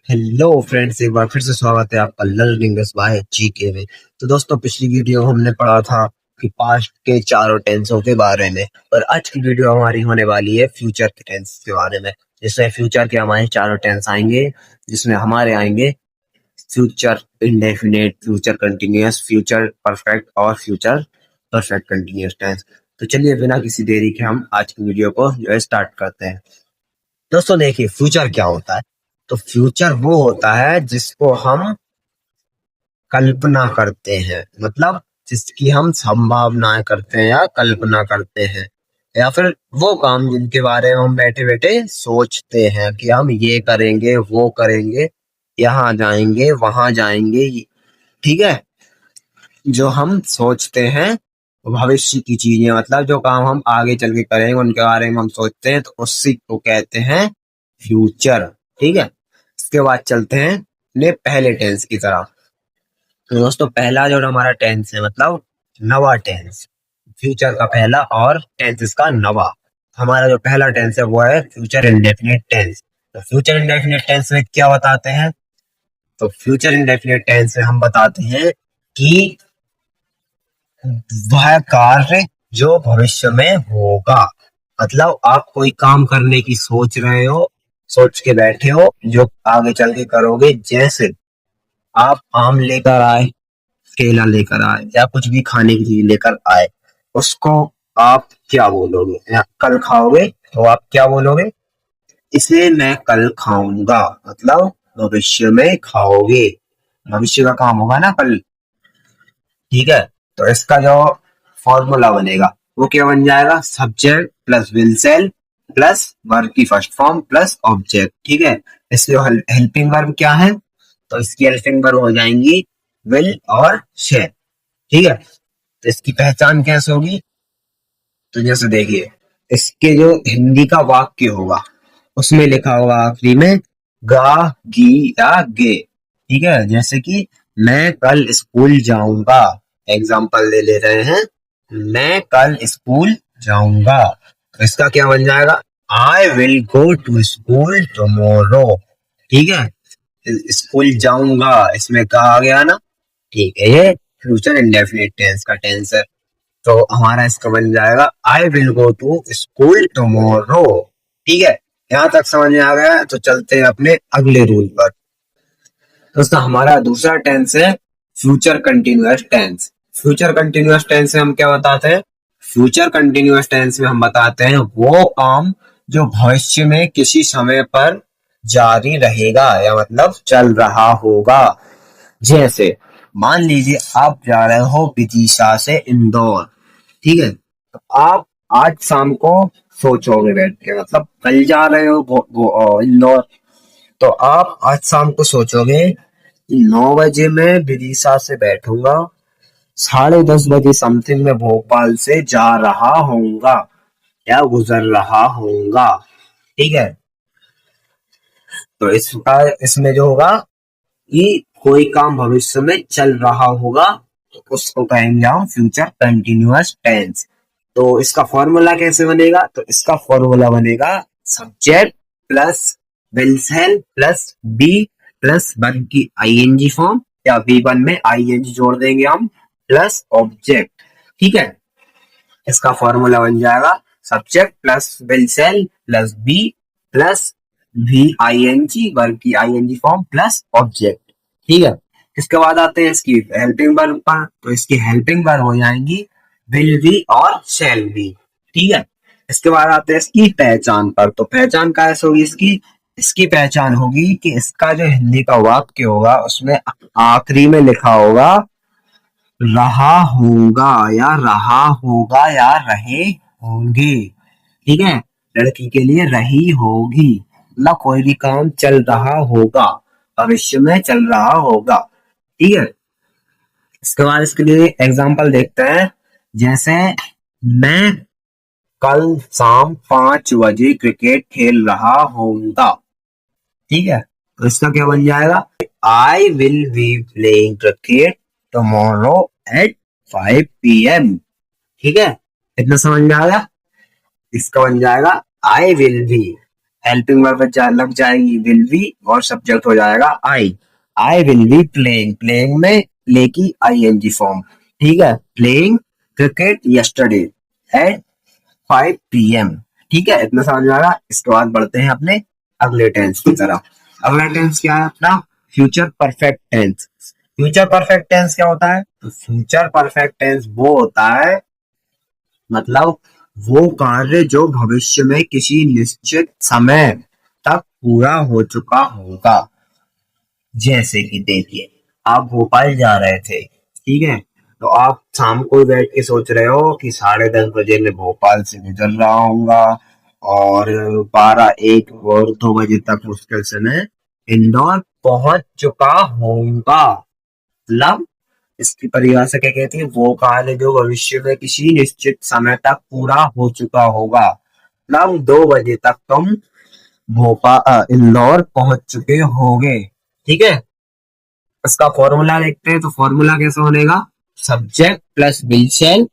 Hello friends, एक बार फिर से स्वागत है आपका लर्निंग बाय जीके में। तो दोस्तों, पिछली वीडियो हमने पढ़ा था कि पास्ट के चारों टेंसों के बारे में, और आज की वीडियो हमारी होने वाली है फ्यूचर के टेंस के बारे में। जिसमें फ्यूचर के हमारे चारों टेंस आएंगे, जिसमें हमारे आएंगे future indefinite, future continuous, future perfect और फ्यूचर परफेक्ट कंटिन्यूअस टेंस। तो चलिए बिना किसी देरी के हम आज की वीडियो को जो है स्टार्ट करते हैं। दोस्तों देखिए, फ्यूचर क्या होता है। तो फ्यूचर वो होता है जिसको हम कल्पना करते हैं, मतलब जिसकी हम संभावनाएं करते हैं या कल्पना करते हैं, या फिर वो काम जिनके बारे में हम बैठे बैठे सोचते हैं कि हम ये करेंगे, वो करेंगे, यहाँ जाएंगे, वहां जाएंगे। ठीक है, जो हम सोचते हैं वो भविष्य की चीजें, मतलब जो काम हम आगे चल के करेंगे उनके बारे में हम सोचते हैं, तो उसी को कहते हैं फ्यूचर। ठीक है, इसके बाद चलते हैं अपने पहले टेंस की तरफ। तो दोस्तों, पहला जो हमारा टेंस है, मतलब नवा टेंस, फ्यूचर का पहला और टेंस इसका नवा। हमारा जो पहला टेंस है वो है फ्यूचर इंडेफिनिट टेंस। तो फ्यूचर इंडेफिनिट टेंस में क्या बताते हैं? तो फ्यूचर इंडेफिनिट टेंस में हम बताते हैं कि वह कार्य जो भविष्य में होगा, मतलब आप कोई काम करने की सोच रहे हो, सोच के बैठे हो, जो आगे चल के करोगे। जैसे आप आम लेकर आए, केला लेकर आए, या कुछ भी खाने की चीज लेकर आए, उसको आप क्या बोलोगे? या कल खाओगे तो आप क्या बोलोगे? इसे मैं कल खाऊंगा, मतलब भविष्य में खाओगे, भविष्य का काम होगा ना कल। ठीक है, तो इसका जो फॉर्मूला बनेगा वो क्या बन जाएगा? Subject plus will shall plus verb की फर्स्ट फॉर्म प्लस ऑब्जेक्ट। ठीक है, इसलिए हेल्पिंग वर्ब क्या है? तो इसकी हेल्पिंग वर्ब हो जाएंगी विल और शेल। ठीक है, तो इसकी पहचान कैसे होगी? तो जैसे देखिए, इसके जो हिंदी का वाक्य होगा उसमें लिखा होगा आखिरी में गा, गी या गे। ठीक है, जैसे कि मैं कल स्कूल जाऊंगा, एग्जाम्पल ले ले रहे हैं, मैं कल स्कूल जाऊंगा। तो इसका क्या बन जाएगा? I will go to school tomorrow. ठीक है, स्कूल जाऊंगा, इसमें कहा गया ना। ठीक है, ये फ्यूचर इंडेफिनिट टेंस का टेंस है। तो हमारा इसका बन जाएगा I will go to school tomorrow. ठीक है, यहाँ तक समझ में आ गया? तो चलते हैं अपने अगले रूल पर। दोस्तों, हमारा दूसरा टेंस है future continuous tense. Future continuous tense में हम क्या बताते हैं? फ्यूचर कंटिन्यूअस टेंस में हम बताते हैं वो काम जो भविष्य में किसी समय पर जारी रहेगा, या मतलब चल रहा होगा। जैसे मान लीजिए आप जा रहे हो विदिशा से इंदौर। ठीक है, तो आप आज शाम को सोचोगे बैठ के, मतलब कल जा रहे हो वो इंदौर, तो आप आज शाम को सोचोगे कि 9 बजे मैं विदिशा से बैठूंगा, 10:30 बजे समथिंग में भोपाल से जा रहा होऊंगा या गुजर रहा होऊंगा। ठीक है, तो इसका इसमें जो होगा कि कोई काम भविष्य में चल रहा होगा, तो उसको कहेंगे हम फ्यूचर कंटिन्यूअस टेंस। तो इसका फॉर्मूला कैसे बनेगा? तो इसका फॉर्मूला बनेगा subject plus will shall plus be plus one की आईएनजी फॉर्म, या बी वन में आईएनजी जोड़ देंगे हम, प्लस ऑब्जेक्ट। ठीक है, इसका फॉर्मूला बन जाएगा subject plus will shall plus be plus V I N G, verb की आईएनजी फॉर्म प्लस ऑब्जेक्ट। ठीक है, इसके बाद आते हैं इसकी हेल्पिंग वर्ब पर। तो इसकी हेल्पिंग वर्ब हो जाएंगी विल बी और शैल बी। ठीक है, इसके बाद आते हैं इसकी पहचान पर। तो पहचान कैसे होगी इसकी? इसकी पहचान होगी कि इसका जो हिंदी का वाक्य होगा उसमें आखिरी में लिखा होगा रहा होगा, या रहा होगा, या रहे होंगे। ठीक है, लड़की के लिए रही होगी, मतलब कोई भी काम चल रहा होगा, भविष्य में चल रहा होगा। ठीक है, इसके बाद इसके लिए एग्जांपल देखते हैं। जैसे मैं कल शाम 5 बजे क्रिकेट खेल रहा होऊंगा। ठीक है, तो इसका क्या बन जाएगा? I will be playing cricket tomorrow at 5 PM। ठीक है, इतना समझ में आ गया? इसका बन जाएगा I will be helping verb लग जाएगी विल बी और सब्जेक्ट हो जाएगा I will be playing, playing में प्ले की आईएनजी फॉर्म, ठीक है, playing cricket yesterday at 5 PM, ठीक है, इतना समझ में आ रहा। इसके बाद बढ़ते हैं अपने अगले टेंस की तरफ। अगला टेंस क्या है अपना? Future perfect tense. Future perfect tense क्या होता है? तो फ्यूचर परफेक्ट टेंस वो होता है, मतलब वो कार्य जो भविष्य में किसी निश्चित समय तक पूरा हो चुका होगा। जैसे कि देखिए, आप भोपाल जा रहे थे, ठीक है, तो आप शाम को बैठ के सोच रहे हो कि 10:30 बजे मैं भोपाल से गुजर रहा हूँगा और 12, 1 और 2 बजे तक मुश्किल से मैं इंदौर पहुंच चुका होऊंगा। मतलब इसकी परिभाषा क्या कहती है? वो कार्य जो भविष्य में किसी निश्चित समय तक पूरा हो चुका होगा। मतलब 2 बजे तक तुम भोपाल इंदौर पहुंच चुके होगे, ठीक है। इसका फॉर्मूला देखते हैं, तो फॉर्मूला कैसे बनेगा? Subject plus will shall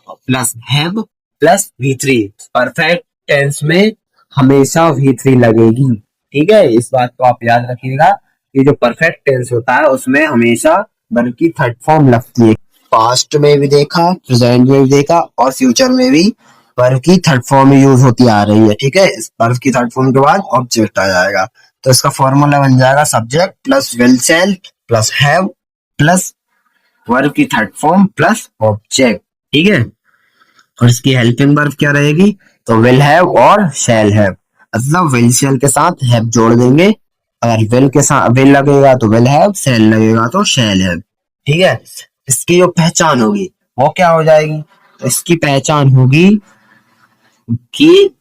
plus have plus V3। Perfect tense में हमेशा V3 लगेगी, ठीक है, इस बात को आप याद रखिएगा कि जो परफेक्ट टेंस होता है उसमें हमेशा वर्ब की थर्ड फॉर्म लगती है। पास्ट में भी देखा, प्रेजेंट में भी देखा और फ्यूचर में भी वर्ब की थर्ड फॉर्म यूज होती आ रही है, ठीक है। इस वर्ब की थर्ड फॉर्म के बाद ऑब्जेक्ट आ जाएगा, तो इसका फॉर्मूला बन जाएगा subject plus will shall plus have plus verb की थर्ड फॉर्म प्लस ऑब्जेक्ट, ठीक है। और इसकी हेल्पिंग वर्ब क्या रहेगी? तो विल हैव और शैल हैव, मतलब विल शैल के साथ हैव जोड़ देंगे। अगर विल के साथ विल लगेगा तो विल हैव, शैल लगेगा तो शैल हैव, ठीक है। इसकी जो पहचान होगी वो क्या हो जाएगी? तो इसकी पहचान होगी कि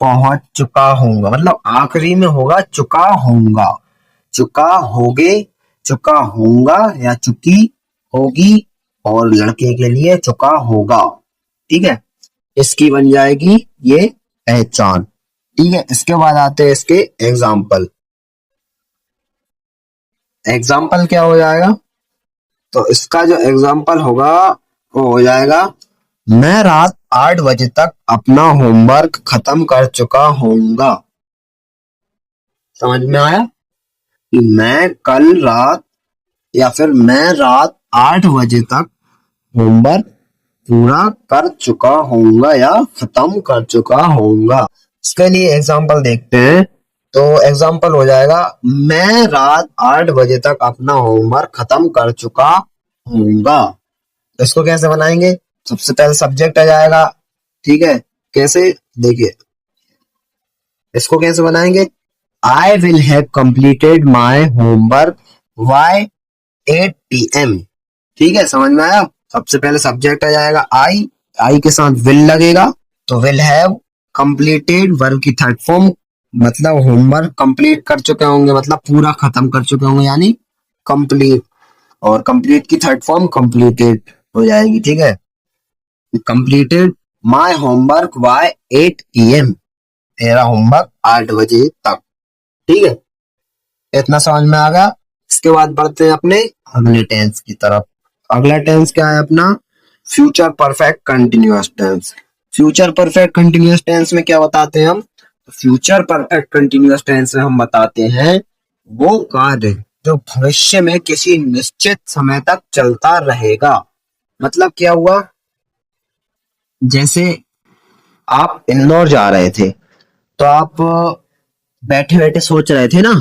पहुंच चुका होऊंगा, मतलब आखिरी में होगा चुका होऊंगा, चुका होगे, चुका होऊंगा या चुकी होगी, और लड़के के लिए चुका होगा, ठीक है। इसकी बन जाएगी ये पहचान, ठीक है। इसके बाद आते हैं इसके एग्जाम्पल। एग्जाम्पल क्या हो जाएगा? तो इसका जो एग्जाम्पल होगा वो हो जाएगा, मैं रात 8 बजे तक अपना होमवर्क खत्म कर चुका होऊंगा। समझ में आया कि मैं कल रात या फिर मैं रात 8 बजे तक होमवर्क पूरा कर चुका होऊंगा या खत्म कर चुका होऊंगा। इसके लिए एग्जाम्पल देखते हैं, तो एग्जाम्पल हो जाएगा, मैं रात 8 बजे तक अपना होमवर्क खत्म कर चुका होऊंगा। तो इसको कैसे बनाएंगे? सबसे पहले सब्जेक्ट आ जाएगा, ठीक है। कैसे? देखिए, इसको कैसे बनाएंगे? I will have completed my homework by 8 PM, ठीक है, समझ में आया। सबसे पहले सब्जेक्ट आ जाएगा आई के साथ विल लगेगा, तो विल हैव कंप्लीटेड वर्ब की थर्ड फॉर्म, मतलब होमवर्क कंप्लीट कर चुके होंगे, मतलब पूरा खत्म कर चुके होंगे, यानी कंप्लीट, और कंप्लीट की थर्ड फॉर्म कंप्लीटेड हो जाएगी, ठीक है। Completed my homework by 8 PM, तेरा होमवर्क 8 बजे तक, ठीक है। इतना समझ में आ गया। इसके बाद बढ़ते हैं अपने अगले टेंस की तरफ। अगला टेंस क्या है अपना? Future perfect continuous tense. Future perfect continuous tense में क्या बताते हैं हम? फ्यूचर परफेक्ट कंटिन्यूअस टेंस में हम बताते हैं वो कार्य जो भविष्य में किसी निश्चित समय तक चलता रहेगा। मतलब क्या हुआ? जैसे आप इंदौर जा रहे थे, तो आप बैठे बैठे सोच रहे थे ना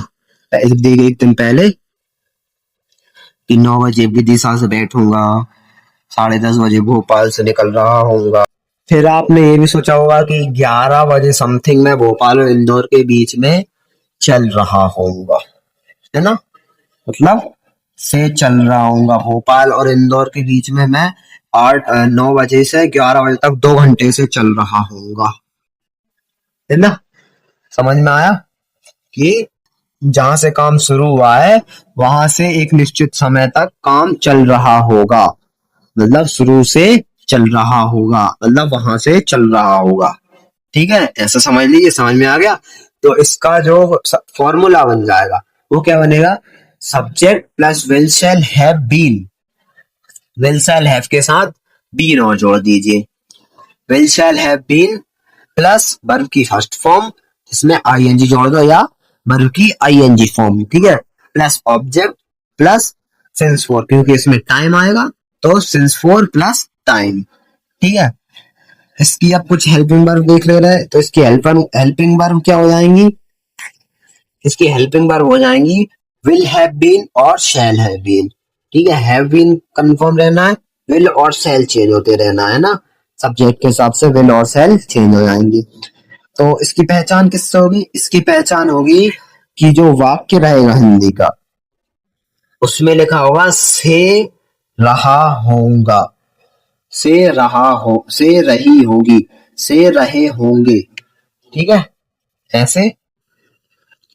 एक दिन पहले कि 9 बजे विदिशा से बैठूंगा, 10:30 बजे भोपाल से निकल रहा होऊंगा। फिर आपने ये भी सोचा होगा कि 11 बजे समथिंग में भोपाल और इंदौर के बीच में चल रहा होऊंगा, है ना, मतलब से चल रहा होऊंगा। भोपाल और इंदौर के बीच में मैं 9 बजे से 11 बजे तक 2 घंटे से चल रहा होऊंगा, है ना। समझ में आया कि जहां से काम शुरू हुआ है वहां से एक निश्चित समय तक काम चल रहा होगा, मतलब शुरू से चल रहा होगा, मतलब वहां से चल रहा होगा, ठीक है। ऐसा समझ लीजिए, समझ में आ गया। तो इसका जो फॉर्मूला बन जाएगा वो क्या बनेगा? Subject plus will shall have been, will shall have के साथ बीन और जोड़ दीजिए, will shall have been plus verb की फर्स्ट फॉर्म इसमें आईएनजी जोड़ दो या वर्ब की आईएनजी फॉर्म, ठीक है, plus object plus since for, क्योंकि इसमें टाइम आएगा तो सिंस फोर प्लस टाइम, ठीक है। इसकी अब कुछ हेल्पिंग वर्ब देख ले रहे हैं, तो इसकी हेल्पिंग वर्ब क्या हो जाएंगी, इसकी हेल्पिंग वर्ब हो जाएंगी विल हैव बीन और शैल हैव बीन, ठीक है। हैव बीन कंफर्म रहना है, विल और शैल चेंज होते रहना है ना, सब्जेक्ट के हिसाब से विल और शैल चेंज हो जाएंगी। तो इसकी पहचान किससे होगी, इसकी पहचान होगी कि जो वाक्य रहेगा हिंदी का उसमें लिखा होगा से रहा होगा, से रहा हो, से रही होगी, से रहे होंगे, ठीक है, ऐसे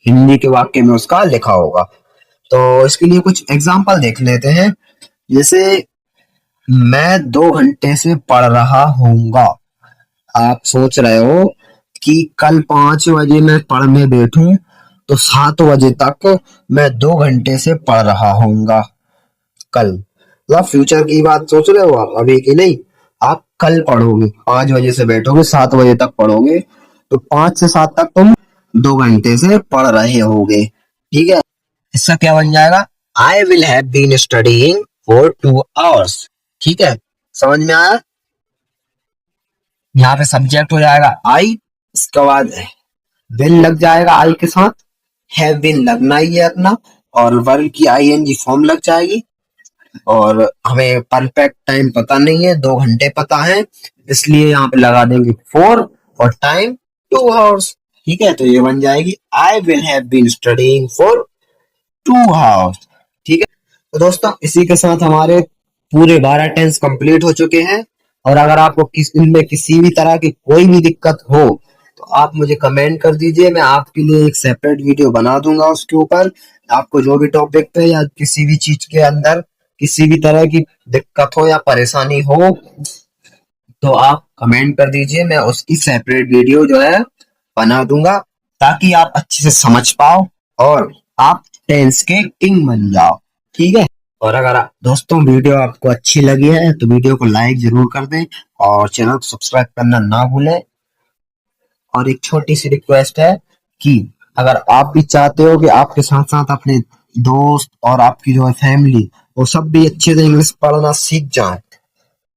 हिंदी के वाक्य में उसका लिखा होगा। तो इसके लिए कुछ एग्जाम्पल देख लेते हैं, जैसे मैं 2 घंटे से पढ़ रहा हूँगा। आप सोच रहे हो कि कल 5 बजे मैं पढ़ने बैठूं तो 7 बजे तक मैं 2 घंटे से पढ़ रहा हूँगा कल, मतलब फ्यूचर की बात सोच रहे हो आप, अभी की नहीं। आप कल पढ़ोगे, 5 बजे से बैठोगे 7 बजे तक पढ़ोगे, तो 5 से 7 तक तुम 2 घंटे से पढ़ रहे होगे, ठीक है। इसका क्या बन जाएगा, I will have been studying for 2 hours, ठीक है, समझ में आया। यहाँ पे सब्जेक्ट हो जाएगा आई, इसके बाद विल लग जाएगा आई के साथ, हैव बीन लगना ही है अपना, और वर्ब की आईएनजी फॉर्म लग जाएगी, और हमें परफेक्ट टाइम पता नहीं है, 2 घंटे पता है, इसलिए यहाँ पे लगा देंगे 4 और टाइम 2 आवर्स, ठीक है। तो ये बन जाएगी I will have been studying for 2 hours, ठीक है। तो दोस्तों इसी के साथ हमारे पूरे 12 टेंस कंप्लीट हो चुके हैं, और अगर आपको इनमें किसी भी तरह की कोई भी दिक्कत हो तो आप मुझे कमेंट कर दीजिए, मैं आपके लिए एक सेपरेट वीडियो बना दूंगा उसके ऊपर। आपको जो भी टॉपिक पे या किसी भी चीज के अंदर किसी भी तरह की दिक्कत हो या परेशानी हो तो आप कमेंट कर दीजिए, मैं उसकी सेपरेट वीडियो जो है बना दूंगा, ताकि आप अच्छे से समझ पाओ और आप टेंस के किंग बन जाओ, ठीक है। और अगर दोस्तों वीडियो आपको अच्छी लगी है तो वीडियो को लाइक जरूर कर दें और चैनल को सब्सक्राइब करना ना भूलें। और एक छोटी सी रिक्वेस्ट है कि अगर आप भी चाहते हो कि आपके साथ साथ अपने दोस्त और आपकी जो है फैमिली वो सब भी अच्छे से इंग्लिश पढ़ना सीख जाए,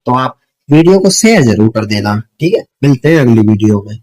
तो आप वीडियो को शेयर जरूर कर देना, ठीक है। मिलते हैं अगली वीडियो में।